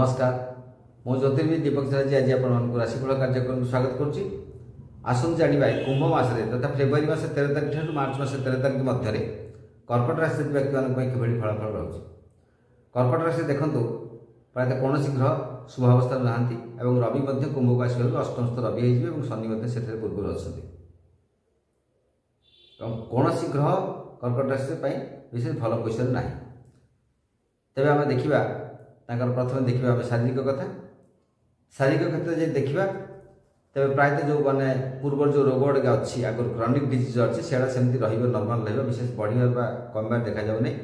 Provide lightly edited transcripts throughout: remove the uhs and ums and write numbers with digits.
नमस्कार मो ज्योतिर्विद दीपक साराजी आज आप राशिफल कार्यक्रम स्वागत करुच्ची। आसन जाना कुंभ मसरे तथा फेब्रुआरी मास 13 तारीख ठार मार्च मास 13 तारीख मध्य कर्कट राशि व्यक्ति मान कि फलाफल रोचे। कर्कट राशि देखूँ प्रायः कौन ग्रह शुभ अवस्था नहांती रवि कुंभ को आसो अष्टमस्थ रवि हो शनि से पूर्व अच्छा कौन ग्रह कर्कट राशि विशेष भल पोजिशन ना। तेज आम देखा प्रथम देखा शारीरिक कथा शारीरिक क्षेत्र में देखा तेज प्रायतः जो मैंने पूर्व जो रोग गुड़ा अच्छी आगर क्रॉनिक डिजीज अच्छी से नॉर्मल रहा विशेष बढ़िया कमार देखा जाऊ नहीं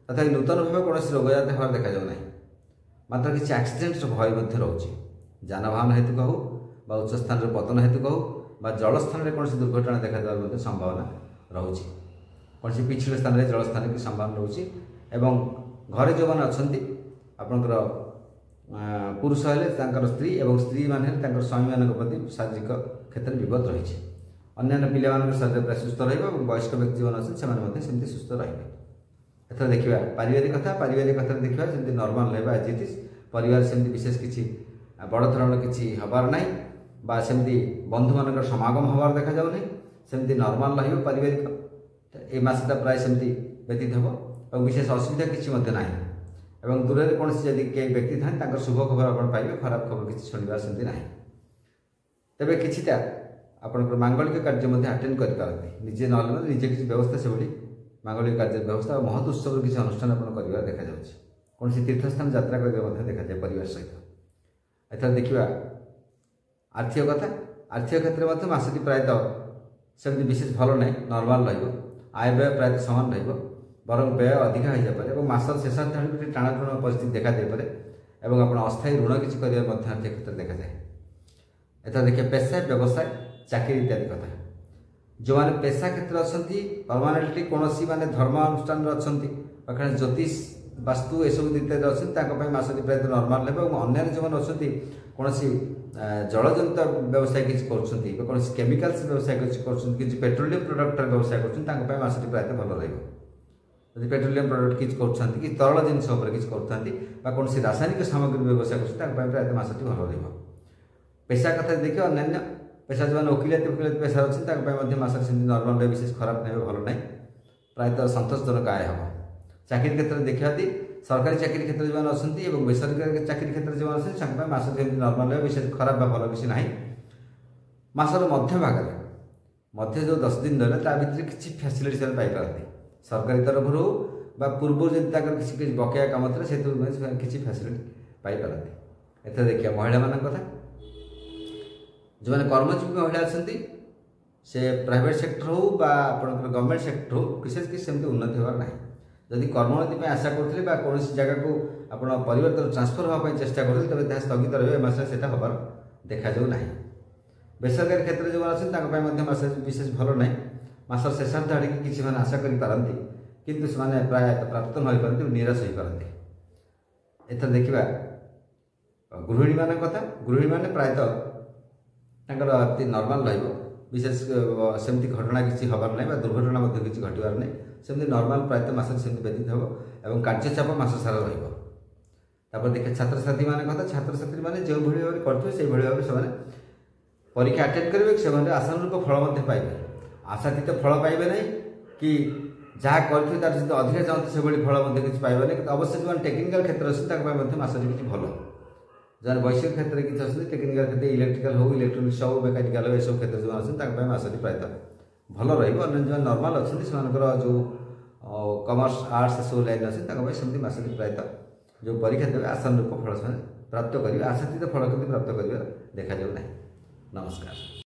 तथा नूतन भाव कौन रोग जात हमारे देखा जाऊ नहीं मात्र किसी एक्सीडेंट भय रोचे जानवाहन हेतु कहू बा उच्च स्थान पतन हेतु कहू बा जल स्थान में कौन दुर्घटना देखा देवार संभावना रोचे कौन पिछड़े स्थान में जल स्थान की संभावना रोचे एवं घरे जो मैंने अच्छा आपणकर पुरुष हेल्ले स्त्री और स्त्री मैंने स्वामी मान प्रति शारीरिक क्षेत्र में विपद रही अन्य पिला शरीर प्राय सुस्थ रयस्क व्यक्ति जो अच्छे से सुस्थ रही। देखा पारिवारिक कथा देखा जमी नॉर्मल रहा एज इट इज परिवार सेमती विशेष किसी बड़ धरण किसी हबार ना सेमती बंधु मान समागम हबार देखा जाऊनी सेमती नॉर्मल पारिवारिक ए मसटा प्राय सेमती व्यतीत हम और विशेष असुविधा किसी ना एवं दूर से कौन जब कई व्यक्ति था शुभ खबर आप पाइबे खराब खबर किसी शुणा सेमती ना तेरे किसीटा आपंकर मांगलिक कार्य आटेड करते निजे ना निजे किसी व्यवस्था से मांगलिक कार्य व्यवस्था और महत उत्सव किसी अनुष्ठान आप देखा कौन तीर्थस्थान यात्रा करने देखा जाए परिवार सहित। एथर देखा आर्थिक कथा आर्थिक क्षेत्र में मसटी प्रायतः सेमती विशेष भल ना नॉर्मल आय व्यय प्रायतः सामान बर व्यय अधिक हो जाए और मस शेष टाणाटुण परिस्थिति देखा जापे और आप अस्थायी ऋण किसी आर्थिक क्षेत्र देखा जाए। एथर देखिए पेशा व्यवसाय चाकरी इत्यादि कथा जो मैंने पेशा क्षेत्र अच्छा परमानेंटली कौन माने धर्म अनुष्ठान अच्छा ज्योतिष वास्तु यू इत्यादि अच्छे मसटी प्रायतः नॉर्मल है और अन्य जो मैंने अच्छा कौन जलजनित व्यवसाय किसी कर कौन केमिकाल्स व्यवसाय किसी पेट्रोलियम प्रोडक्ट व्यवसाय कर मसटी प्रायतः भल रही जब पेट्रोलियम प्रोडक्ट किसी कर कि तरल जिनस किसी कर कौन रासायनिक सामग्री व्यवसाय कर प्रायतः मसटी भल रही। पेशा कथा देखिए अन्य पेशा जो वकिलाती पेशा अच्छे मसटी से नॉर्मल विशेष खराब नहीं भल ना प्रायतः संतोषजनक आय हम। चाकरी क्षेत्र में देखा सरकारी चाकरी क्षेत्र जो अच्छा बेसरकारी चाकरी क्षेत्र जो अच्छे मसटी नॉर्मल विशेष खराब भल किसी ना मसर मध्य भाग मध्य जो 10 दिन रहा भितर किसी फैसिलिटी से पाइपारती सरकारी तरफ हो पूर्व जब किसी बकेया कम था से किसी फैसिलिटी पाइपारती। एथर देखिए महिला मान कथा जो मैंने कर्मजीवी महिला अच्छा से प्राइवेट सेक्टर हो गवर्नमेंट सेक्टर हो विशेष किसी सेमती उन्नति होवार ना जदि कर्मोन्नति आशा करते कौन जगह को आप परिवर्तन ट्रांसफर हाँपाई चेष्टा करते तेज स्थगित रही से हबार देखा जाऊ ना। बेसरकारी क्षेत्र जो अच्छे विशेष भल ना मसर शेषार्थ आड़ किसी मैंने आशा करती किंतु से प्राय प्राप्त न पारती निराश हो पारती। एथर देखा गृहिणी मान कथा गृहिणी मैंने प्रायतः नॉर्मल विशेष सेमती घटना किसी हबार ना दुर्घटना किसी घटवार ना सेमती नॉर्मल प्रायतः मसरे सेमती व्यतीत हम और कार्यचाप मस सारा रहा। देखिए छात्र छात्री मान कथा छात्र छात्री मैंने जो भाव करेंगे से भाव से परीक्षा अटेंड करेंगे से आशानुरूप फल पाइबे आशातीत फल पाइबे ना कि जहाँ करेंगे तार सहित अधिक चाहते से फल किसी पाइबे ना अवश्य जो टेक्निकाल क्षेत्र अच्छे मसटी किसी भल जहाँ वैश्विक क्षेत्र किसी अच्छे टेक्निकाल क्षेत्र इलेक्ट्रिकल हो इलेक्ट्रोनिक्स हो मेकानिकाल हो सब क्षेत्र जो अच्छे मसटी प्रायतः भल रही जो नॉर्मल अच्छे से जो कमर्स आर्ट्स सब लाइन अच्छे सेमती मसटी प्रायतः जो परीक्षा देवे आशानुरूप फल प्राप्त करेंगे आशातीत फल कि प्राप्त कर देखा जाऊ ना। नमस्कार।